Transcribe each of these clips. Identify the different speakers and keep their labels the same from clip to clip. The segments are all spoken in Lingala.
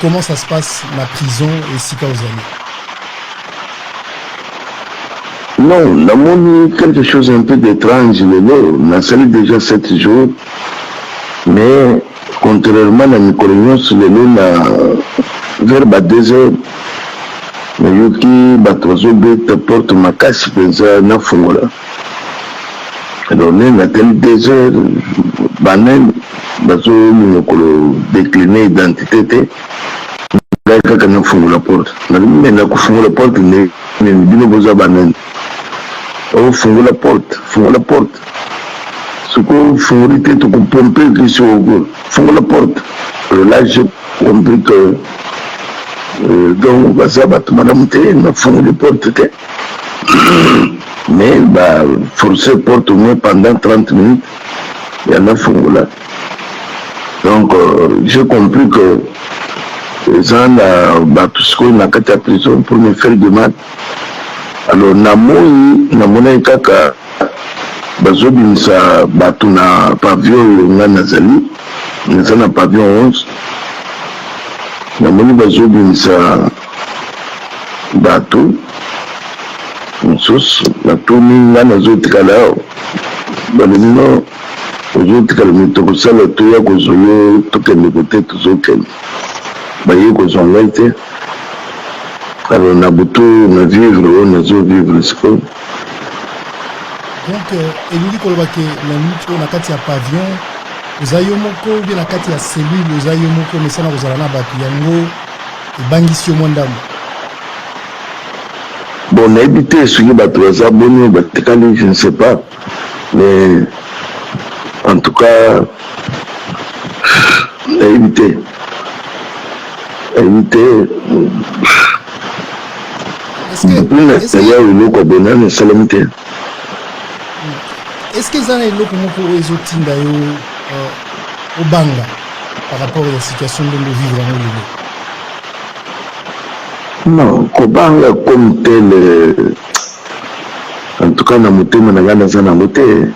Speaker 1: comment ça se passe la prison et Sika Ozali?
Speaker 2: Non, namoni quelque chose un peu d'étrange, on a sali déjà 7 jours, mais contrairement à Nicolas sur le vers 2 heures, nayoki bato bazobeta porte makasi mpenza nafungola. Alors na telle 2 heures banene bazolinga décliner identité te ngai kaka nafungola porte nalimenda kufungola porte bino boza banene ofungola porte soko fungoli te tokopompe kisi fungola porte. Alors là j'ai compris que donc baza bato malamu te nafungoli porte te mais forcer porte au moins pendant 30 minutes il y en a fungola. Donc j'ai compris que les gens bato sikoyo na kati ya prison pour me faire demande. Alors namoni kaka bazobimisa bato na pavillon oyo nga nazali naza na pavillon 11 namoni bazobimisa bato mosusu natuni nga nazotikala awa balomino ozotikala mitokosala toya kozwa yo tokende kote tozokende baye kozwa ngai te. Alors na butu na vivre oyo nazovivre sikoyo.
Speaker 1: Donc elingi koloba ke na minute oyo na kati ya pavillon oza yo moko obe na kati ya cellule oza yo moko mesana kozala na bato yango ebangisi yo mwa ndambo?
Speaker 2: Bon nayebi te soki bato baza boni batikali je ne sais pas, mais en tout cas nayebi te
Speaker 1: est-ce que eza na eloko moko oyo ezotinda yo obanga par rapport à la situation ndenge ovivre yango lelo?
Speaker 2: Non, kobanga comme tel en tout cas na motema na ngai naza nango te,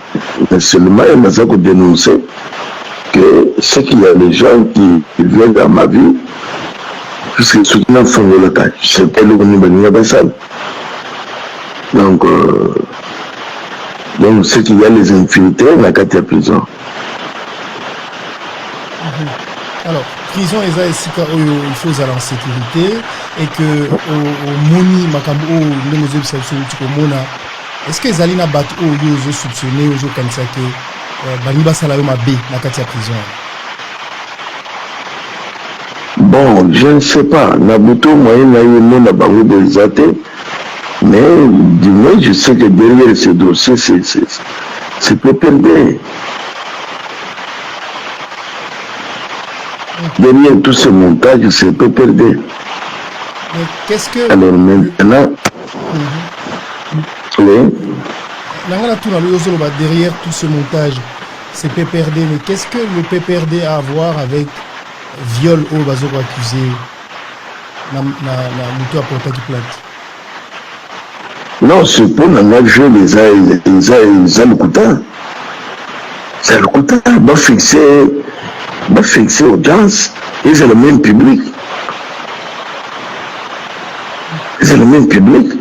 Speaker 2: mais seulement naza kodénoncer que ce qu'il y a des gens qui viennent dans ma vie puisque soki nafungolaka je sais pas eloko nini balinga basala. Donc c'est qu'il y a les infiltrés na kati ya prison.
Speaker 1: Alors prison eza esika oyo il faut ozala en sécurité et que omoni makambo oyo ndenge ozobisa biso uti komona, est-ce que ezali na bato oyo ozosoupçonne ozokanisa ke balingi basala yo mabe na kati ya prison?
Speaker 2: Bon, je ne sais pas, na butu moyen na yo mona bango beza te, mais du moins je sais que derrière ce dossier c'est PPRD. Derrière tout ce montage c'est PPRD.
Speaker 1: Mais qu'est-ce que...
Speaker 2: Alors maintenant oui.
Speaker 1: Derrière tout ce montage c'est PPRD, mais qu'est-ce que le PPRD a à voir avec viol au bazo accusé na mutu aportaki plainte?
Speaker 2: Non, c'est pour la jeu les alukouta. C'est alukouta, va fixer audience, et c'est le même public. C'est le même public.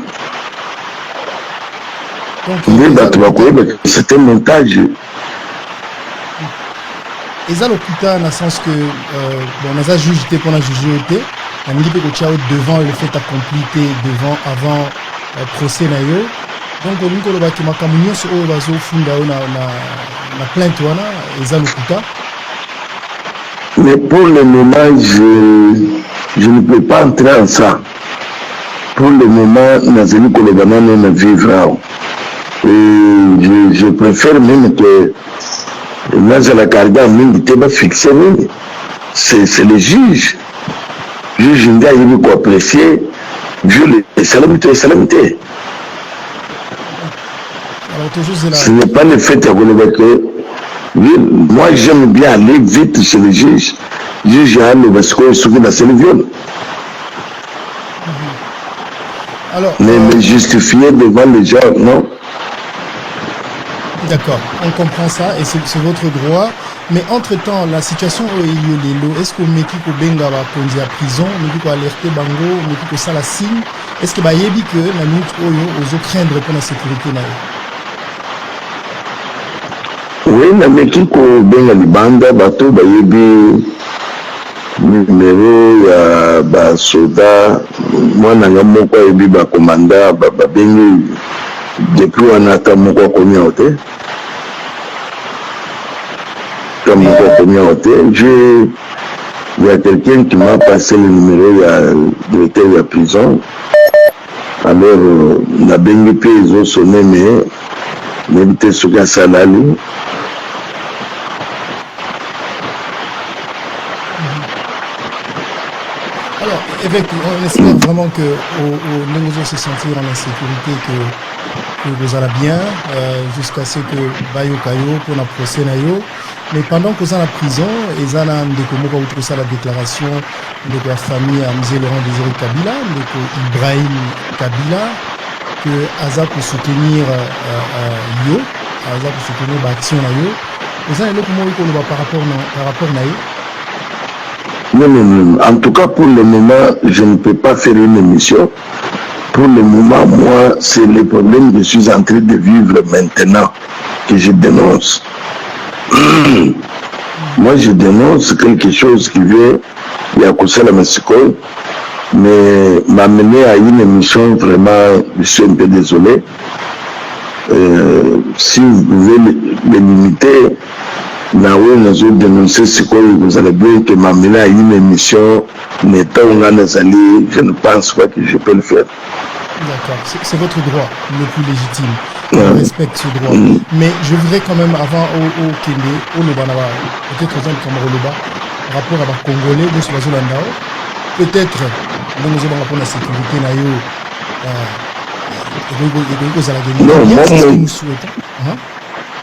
Speaker 2: C'est un montage.
Speaker 1: Et ça, l'hôpital, dans le sens que, bon, on a jugé qu'on a jugé, on a mis devant le fait accompli avant procès. Donc, on a dit que la plainte, et ça, l'hôpital.
Speaker 2: Mais pour le moment, je ne peux pas entrer en ça. Pour le moment, je préfère même que la carrière fixé. C'est le juge. Le juge n'a pas apprécié vu les salamités. Ce n'est pas le fait que moi j'aime bien aller vite chez le juge. Le juge a le vasco et souvent c'est le viol. Mais me justifier devant les gens, non.
Speaker 1: D'accord, on comprend ça et c'est votre droit. Mais entre-temps, la situation où il y a les lots, est-ce que Meki ko benga va conduire à prison, Meki ko alerter bango, Meki ko sala signe, est-ce que ba yebi que la minute oyo ozo craindre pour la sécurité na yo?
Speaker 2: Oui, na Meki ko benga libanda, bato bayebi numéro ya ba soda, moi nanga moko yebi ba commanda, ba bengi depuis wana ata moko akomi awa te. Il y a quelqu'un qui m'a passé le numéro, il y a directeur de la prison. Alors, la BNP, ils ont sonné, mais n'évitez ce gars salali.
Speaker 1: Alors, évêque, on espère vraiment que nous allons se sentir en insécurité, que vous allez bien, jusqu'à ce que Bayo Kayo pour la procès nayo. Mais pendant que vous êtes en prison, ils ont la déclaration de la famille à M. Laurent Désiré Kabila, de Ibrahim Kabila, que Aza pour soutenir Yo, Aza pour soutenir l'action Yo. Vous avez comment par rapport à Yo?
Speaker 2: Non. En tout cas, pour le moment, je ne peux pas faire une émission. Pour le moment, moi, c'est le problème que je suis en train de vivre maintenant que je dénonce. Moi, je dénonce quelque chose qui vient, il y a Koussala Messikol, mais m'amener à une émission, vraiment, je suis un peu désolé. Si vous pouvez me limiter, là où nous avons dénoncé ce que vous allez bien que m'amener à une émission, n'étant je ne pense pas que je peux le faire.
Speaker 1: D'accord, c'est votre droit le plus légitime. Je respecte ce droit. Mais je voudrais quand même, avant au Kende, au Lobanaba, peut-être aux gens comme Roloba, rapport à la Congolais, de Swazolandao, peut-être, nous avons rapport à la sécurité,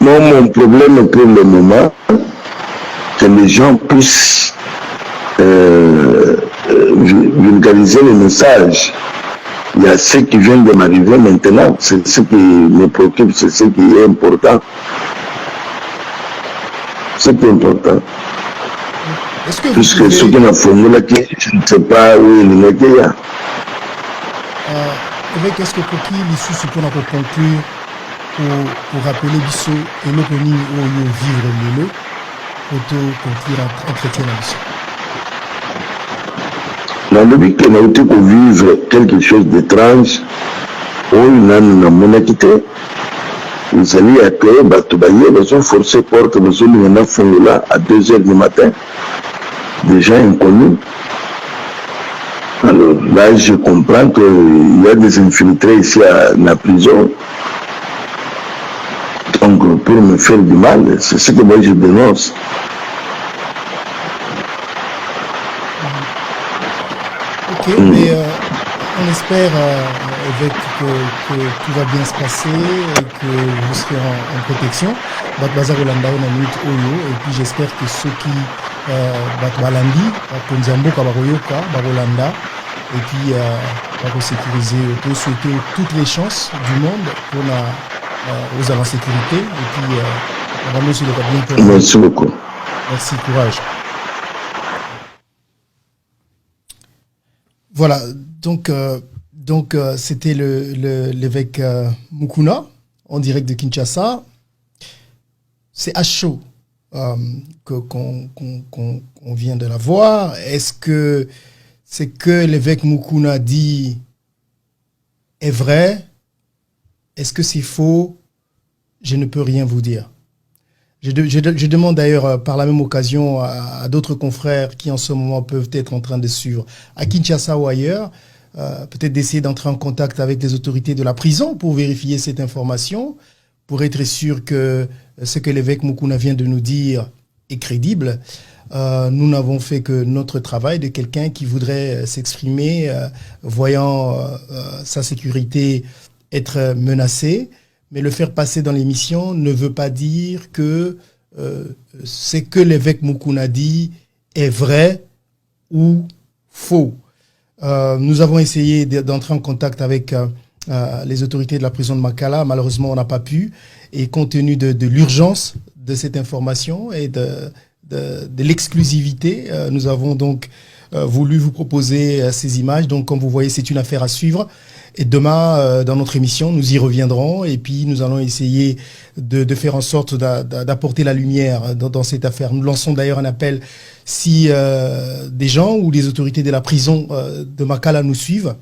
Speaker 2: non, mon problème pour le moment, que les gens puissent vulgariser le message. Il y a ce qui vient de m'arriver maintenant, c'est ce qui me préoccupe, c'est ce qui est important. C'est important. Puisque ce qu'on a formulé, je ne sais pas où il est qu'il y a.
Speaker 1: Est-ce que Koki, l'issue, ce qu'on a conclu pour rappeler Bissot et l'opinion où il vivre le pour conclure entretien à Bissot?
Speaker 2: Dans le but qu'on a été pour vivre quelque chose d'étrange, où il a mon quitté, ils allaient accueillir Batoubaye, ils ont forcé porte, ils ont fait là à 2h du matin, des gens inconnus. Alors là, je comprends qu'il y a des infiltrés ici à la prison. Donc, pour me faire du mal, c'est ce que moi je dénonce.
Speaker 1: Ok, mais on espère que tout va bien se passer et que vous serez en protection. Et puis j'espère que ceux qui Balandi, Konzambo, Kabaroyoka, Barolanda, et puis pour sécuriser, pour souhaiter toutes les chances du monde pour aux agents de sécurité. Et puis on va nous sur le bien.
Speaker 2: Merci beaucoup.
Speaker 1: Merci, courage. Voilà, donc c'était l'évêque Mukuna en direct de Kinshasa. C'est à chaud qu'on vient de la voir. Est-ce que ce que l'évêque Mukuna dit est vrai? Est-ce que c'est faux? Je ne peux rien vous dire. Je demande d'ailleurs par la même occasion à d'autres confrères qui en ce moment peuvent être en train de suivre à Kinshasa ou ailleurs, peut-être d'essayer d'entrer en contact avec les autorités de la prison pour vérifier cette information, pour être sûr que ce que l'évêque Mukuna vient de nous dire est crédible. Nous n'avons fait que notre travail de quelqu'un qui voudrait s'exprimer, voyant sa sécurité être menacée. Mais le faire passer dans l'émission ne veut pas dire que ce que l'évêque Mukuna dit est vrai ou faux. Nous avons essayé d'entrer en contact avec les autorités de la prison de Makala. Malheureusement, on n'a pas pu. Et compte tenu de l'urgence de cette information et de l'exclusivité. Nous avons donc voulu vous proposer ces images. Donc, comme vous voyez, c'est une affaire à suivre. Et demain, dans notre émission, nous y reviendrons et puis nous allons essayer de faire en sorte d'apporter la lumière dans cette affaire. Nous lançons d'ailleurs un appel si des gens ou les autorités de la prison de Makala nous suivent,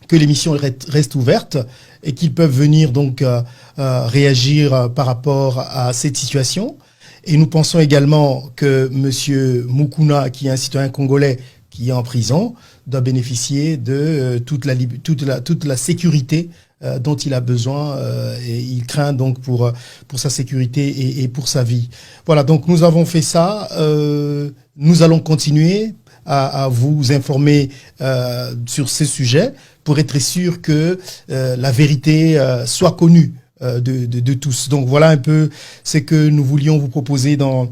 Speaker 1: que l'émission reste ouverte et qu'ils peuvent venir donc réagir par rapport à cette situation. Et nous pensons également que Monsieur Mukuna, qui est un citoyen congolais qui est en prison, doit bénéficier de toute la sécurité dont il a besoin et il craint donc pour sa sécurité et pour sa vie. Voilà, donc nous avons fait ça. Nous allons continuer à vous informer sur ces sujets pour être sûr que la vérité soit connue de tous. Donc voilà un peu ce que nous voulions vous proposer dans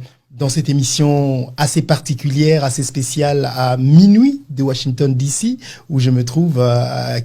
Speaker 1: cette émission assez particulière, assez spéciale à minuit de Washington DC, où je me trouve à